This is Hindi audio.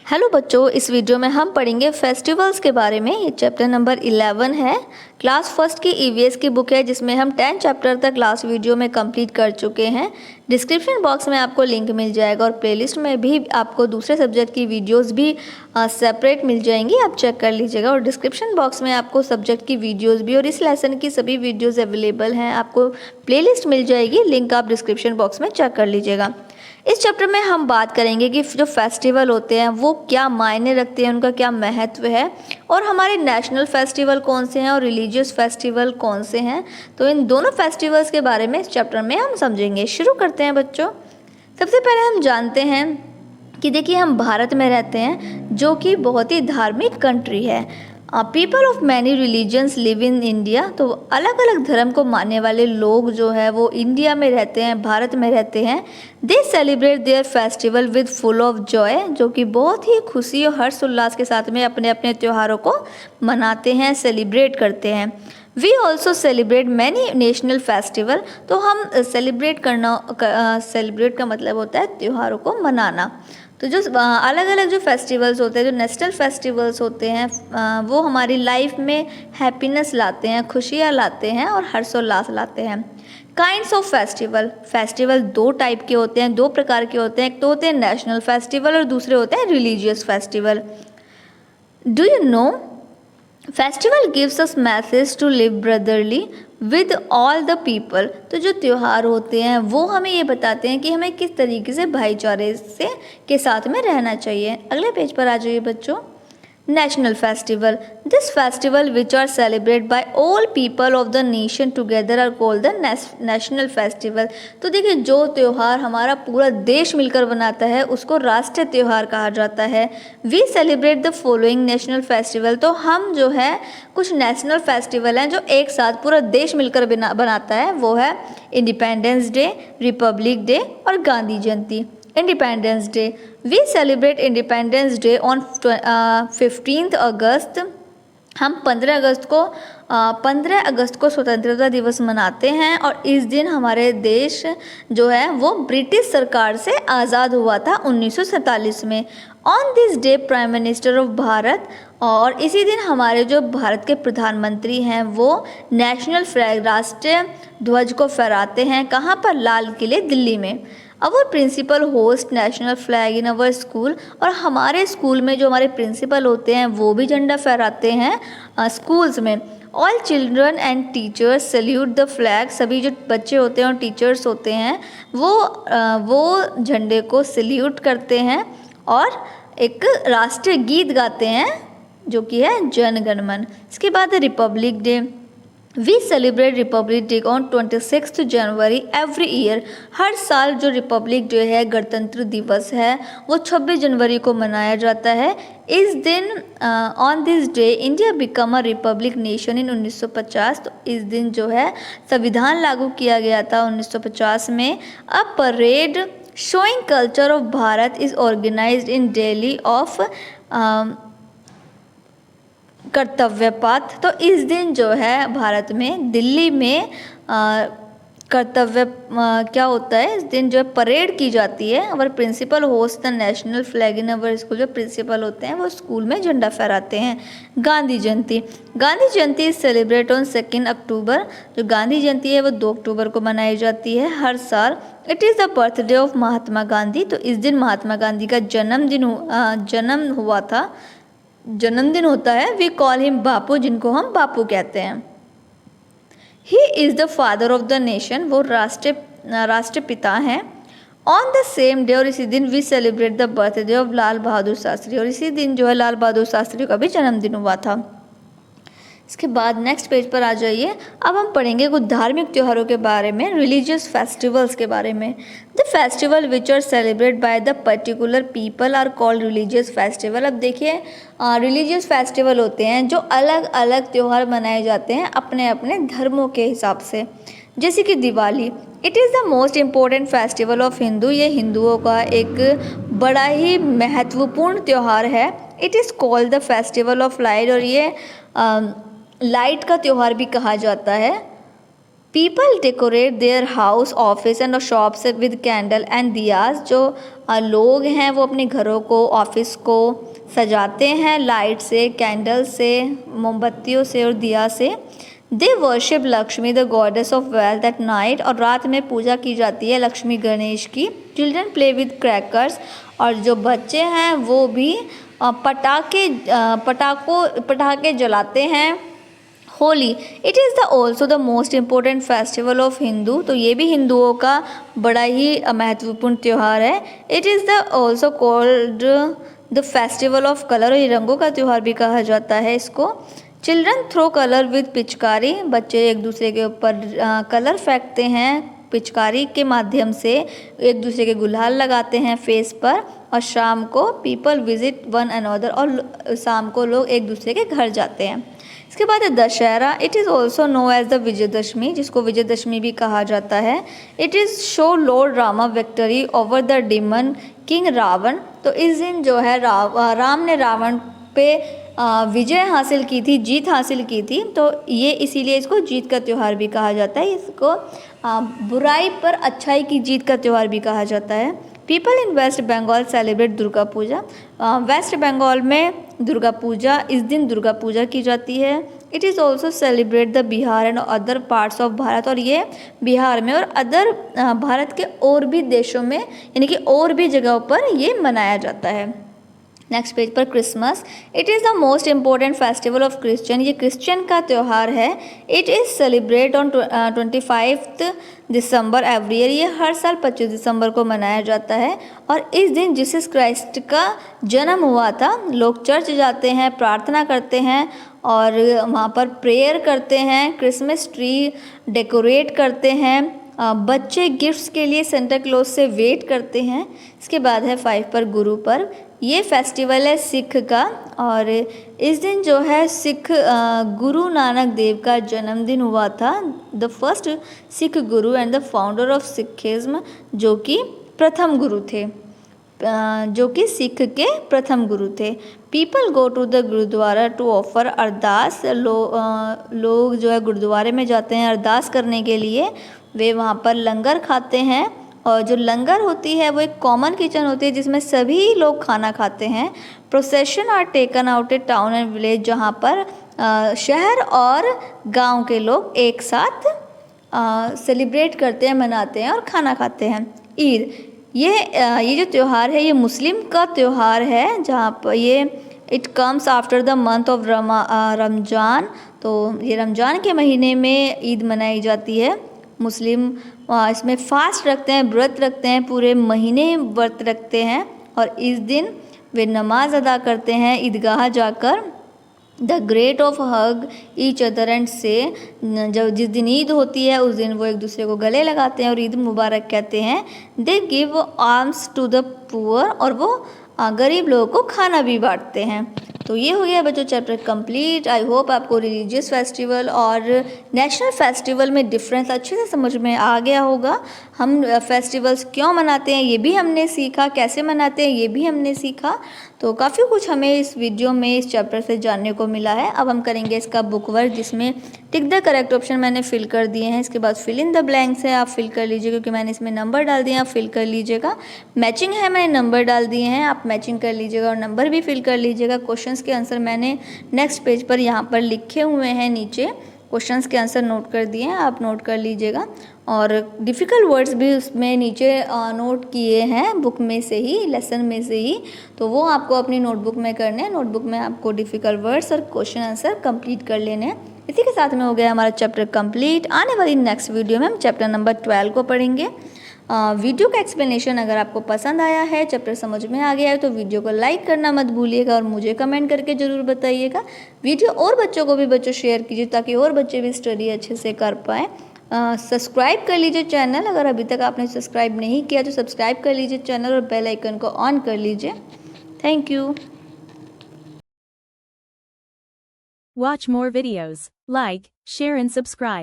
हेलो बच्चों, इस वीडियो में हम पढ़ेंगे फेस्टिवल्स के बारे में। ये चैप्टर नंबर 11 है। क्लास फर्स्ट की ईवीएस की बुक है जिसमें हम 10 चैप्टर तक लास्ट वीडियो में कंप्लीट कर चुके हैं। डिस्क्रिप्शन बॉक्स में आपको लिंक मिल जाएगा और प्लेलिस्ट में भी आपको दूसरे सब्जेक्ट की वीडियोस भी सेपरेट मिल जाएंगी, आप चेक कर लीजिएगा। और डिस्क्रिप्शन बॉक्स में आपको सब्जेक्ट की वीडियोज़ भी और इस लेसन की सभी वीडियोज़ अवेलेबल हैं, आपको प्लेलिस्ट मिल जाएगी, लिंक आप डिस्क्रिप्शन बॉक्स में चेक कर लीजिएगा। इस चैप्टर में हम बात करेंगे कि जो फेस्टिवल होते हैं वो क्या मायने रखते हैं, उनका क्या महत्व है और हमारे नेशनल फेस्टिवल कौन से हैं और रिलीजियस फेस्टिवल कौन से हैं। तो इन दोनों फेस्टिवल्स के बारे में इस चैप्टर में हम समझेंगे। शुरू करते हैं बच्चों। सबसे पहले हम जानते हैं कि देखिए, हम भारत में रहते हैं जो कि बहुत ही धार्मिक कंट्री है। People of many religions live in India. तो अलग अलग धर्म को मानने वाले लोग जो है वो इंडिया में रहते हैं, भारत में रहते हैं। दे celebrate their festival with full of Joy, जो कि बहुत ही खुशी और हर्ष उल्लास के साथ में अपने अपने त्योहारों को मनाते हैं, सेलिब्रेट करते हैं। We also celebrate many national festival. तो हम सेलिब्रेट का मतलब होता है त्योहारों को मनाना। तो जो अलग अलग जो फेस्टिवल्स होते हैं, जो नेशनल फेस्टिवल्स होते हैं, वो हमारी लाइफ में हैप्पीनेस लाते हैं, खुशियाँ लाते हैं और हर्षोल्लास लाते हैं। काइंड्स ऑफ फेस्टिवल दो टाइप के होते हैं, दो प्रकार के होते हैं। एक तो होते हैं नेशनल फेस्टिवल और दूसरे होते हैं religious festival. Do you know festival gives us message to live brotherly with all the people. तो जो त्यौहार होते हैं वो हमें ये बताते हैं कि हमें किस तरीके से भाईचारे से के साथ में रहना चाहिए। अगले पेज पर आ जाइए बच्चों। National festival, this festival which are celebrate by all people of the nation together are called the national festival. तो देखिए, जो त्यौहार हमारा पूरा देश मिलकर बनाता है उसको राष्ट्रीय त्यौहार कहा जाता है। We celebrate the following national festival. तो हम जो है कुछ नेशनल फेस्टिवल हैं जो एक साथ पूरा देश मिलकर बनाता है, वो है इंडिपेंडेंस डे, रिपब्लिक डे और Gandhi Jayanti. Independence day, we celebrate independence day on 15 August. हम 15 अगस्त को स्वतंत्रता दिवस मनाते हैं और इस दिन हमारे देश जो है वो ब्रिटिश सरकार से आज़ाद हुआ था 1947 में। On this day prime minister of Bharat, और इसी दिन हमारे जो भारत के प्रधानमंत्री हैं वो नेशनल फ्लैग, राष्ट्रीय ध्वज को फहराते हैं। कहाँ पर? लाल किले, दिल्ली में। Our principal host national flag in our school, और हमारे स्कूल में जो हमारे प्रिंसिपल होते हैं वो भी झंडा फहराते हैं स्कूल्स में। All children and teachers salute the flag. सभी जो बच्चे होते हैं और टीचर्स होते हैं वो झंडे को सल्यूट करते हैं और एक राष्ट्रीय गीत गाते हैं जो कि है जन गण मन। इसके बाद republic day, we celebrate republic day on 26 January every year. हर साल जो रिपब्लिक डे है, गणतंत्र दिवस है, वो 26 जनवरी को मनाया जाता है। इस दिन on this day India become a republic nation in 1950। तो इस दिन जो है संविधान लागू किया गया था 1950 में। A parade showing culture of Bharat is organised in Delhi of Kartavya Path. तो इस दिन जो है भारत में दिल्ली में कर्तव्य क्या होता है, इस दिन जो है परेड की जाती है। Our principal host the national flag in our school. जो प्रिंसिपल होते हैं वो स्कूल में झंडा फहराते हैं। Gandhi Jayanti, Gandhi Jayanti is celebrate on 2 October. जो गांधी जयंती है वो 2 अक्टूबर को मनाई जाती है हर साल। It is the birthday of Mahatma Gandhi. तो इस दिन महात्मा गांधी का जन्म हुआ था, जन्मदिन होता है। वी कॉल हिम बापू, जिनको हम बापू कहते हैं। He is the father of the nation, वो राष्ट्रपिता हैं। ऑन द सेम डे, और इसी दिन we celebrate the birthday of Lal Bahadur Shastri, और इसी दिन जो है लाल बहादुर शास्त्री का भी जन्मदिन हुआ था। इसके बाद नेक्स्ट पेज पर आ जाइए। अब हम पढ़ेंगे कुछ धार्मिक त्योहारों के बारे में, रिलीजियस फेस्टिवल्स के बारे में। The festival which are celebrate by the particular people are called religious festival. अब देखिए, रिलीजियस फेस्टिवल होते हैं जो अलग अलग त्यौहार मनाए जाते हैं अपने अपने धर्मों के हिसाब से। जैसे कि Diwali, it is the most important festival of Hindu. ये हिंदुओं का एक बड़ा ही महत्वपूर्ण त्यौहार है। It is called the festival of light, और ये लाइट का त्यौहार भी कहा जाता है। People decorate their house office and shops with candle and diyas. जो लोग हैं वो अपने घरों को, ऑफिस को सजाते हैं लाइट से, कैंडल से, मोमबत्तियों से और दिया से। They worship Lakshmi the goddess of wealth at night. और रात में पूजा की जाती है लक्ष्मी गणेश की। Children play with crackers. और जो बच्चे हैं वो भी पटाखे जलाते हैं। Holi, it is the also the most important festival of Hindu. तो ये भी हिंदुओं का बड़ा ही महत्वपूर्ण त्यौहार है। It is the also called the festival of colour. और ये रंगों का त्यौहार भी कहा जाता है इसको। चिल्ड्रन थ्रो कलर विद पिचकारी। बच्चे एक दूसरे के ऊपर कलर फेंकते हैं पिचकारी के माध्यम से, एक दूसरे के गुलाल लगाते हैं फेस पर। और शाम को पीपल विजिट वन अनदर। और शाम को लोग एक दूसरे के घर जाते हैं। इसके बाद है Dussehra. It is also known as the Vijayadashami, जिसको विजयदशमी भी कहा जाता है। It is show lord Rama victory over the demon king Ravana. तो इस दिन जो है राम ने रावण पे विजय हासिल की थी, जीत हासिल की थी। तो ये इसीलिए इसको जीत का त्यौहार भी कहा जाता है। इसको बुराई पर अच्छाई की जीत का त्यौहार भी कहा जाता है। People in West Bengal celebrate Durga Puja. West Bengal में दुर्गा पूजा, इस दिन दुर्गा पूजा की जाती है। It is also celebrate the Bihar and other parts of Bharat. और ये बिहार में और अदर भारत के और भी देशों में, यानी कि और भी जगहों पर ये मनाया जाता है। नेक्स्ट पेज पर Christmas. It is the most important festival of Christian. ये क्रिश्चियन का त्यौहार है। It is celebrate on 25 December every year. ये हर साल 25 दिसंबर को मनाया जाता है। और इस दिन जीसस क्राइस्ट का जन्म हुआ था। लोग चर्च जाते हैं, प्रार्थना करते हैं और वहाँ पर प्रेयर करते हैं, क्रिसमस ट्री डेकोरेट करते हैं। बच्चे गिफ्ट्स के लिए सेंटा क्लॉज से वेट करते हैं। इसके बाद है 5 पर गुरु पर्व। ये फेस्टिवल है सिख का। और इस दिन जो है सिख गुरु नानक देव का जन्मदिन हुआ था। The first Sikh Guru and the founder of Sikhism, जो कि प्रथम गुरु थे, जो कि सिख के प्रथम गुरु थे। People go to the gurdwara to offer ardas. लोग जो है गुरुद्वारे में जाते हैं अरदास करने के लिए। वे वहाँ पर लंगर खाते हैं। और जो लंगर होती है वो एक कॉमन किचन होती है जिसमें सभी लोग खाना खाते हैं। Procession are taken out a town and village, जहाँ पर शहर और गांव के लोग एक साथ सेलिब्रेट करते हैं, मनाते हैं और खाना खाते हैं। ईद, ये जो त्यौहार है ये मुस्लिम का त्यौहार है, जहाँ पर ये it comes after the month of Ramzan. तो ये रमजान के महीने में ईद मनाई जाती है। मुस्लिम इसमें फास्ट रखते हैं, व्रत रखते हैं, पूरे महीने व्रत रखते हैं। और इस दिन वे नमाज अदा करते हैं ईदगाह जाकर। The great of hug each other and से, जब जिस दिन ईद होती है उस दिन वो एक दूसरे को गले लगाते हैं और ईद मुबारक कहते हैं। They give alms to the poor, और वो गरीब लोगों को खाना भी बांटते हैं। तो ये हो गया बच्चों चैप्टर कंप्लीट। आई होप आपको रिलीजियस फेस्टिवल और नेशनल फेस्टिवल में डिफरेंस अच्छे से समझ में आ गया होगा। हम फेस्टिवल्स क्यों मनाते हैं ये भी हमने सीखा, कैसे मनाते हैं ये भी हमने सीखा। तो काफ़ी कुछ हमें इस वीडियो में, इस चैप्टर से जानने को मिला है। अब हम करेंगे इसका बुक वर्क, जिसमें टिक द करेक्ट ऑप्शन मैंने फिल कर दिए हैं। इसके बाद फिल इन द ब्लैंक्स है, आप फिल कर लीजिए, क्योंकि मैंने इसमें नंबर डाल दिए, आप फिल कर लीजिएगा। मैचिंग है, मैंने नंबर डाल दिए हैं, आप मैचिंग कर लीजिएगा और नंबर भी फिल कर लीजिएगा। क्वेश्चंस के आंसर मैंने नेक्स्ट पेज पर यहाँ पर लिखे हुए हैं, नीचे क्वेश्चंस के आंसर नोट कर दिए हैं, आप नोट कर लीजिएगा। और डिफ़िकल्ट वर्ड्स भी उसमें नीचे नोट किए हैं बुक में से ही, लेसन में से ही। तो वो आपको अपनी नोटबुक में करने हैं। नोटबुक में आपको डिफ़िकल्ट वर्ड्स और क्वेश्चन आंसर कंप्लीट कर लेने हैं। इसी के साथ में हो गया हमारा चैप्टर कंप्लीट। आने वाली नेक्स्ट वीडियो में हम चैप्टर नंबर 12 को पढ़ेंगे। वीडियो का एक्सप्लेनेशन अगर आपको पसंद आया है, चैप्टर समझ में आ गया है, तो वीडियो को लाइक करना मत भूलिएगा और मुझे कमेंट करके ज़रूर बताइएगा। वीडियो और बच्चों को भी बच्चों शेयर कीजिए, ताकि और बच्चे भी स्टडी अच्छे से कर पाएँ। सब्सक्राइब कर लीजिए चैनल, अगर अभी तक आपने सब्सक्राइब नहीं किया तो सब्सक्राइब कर लीजिए चैनल और बेल आइकन को ऑन कर लीजिए। Thank you. Watch more videos, like, share and subscribe.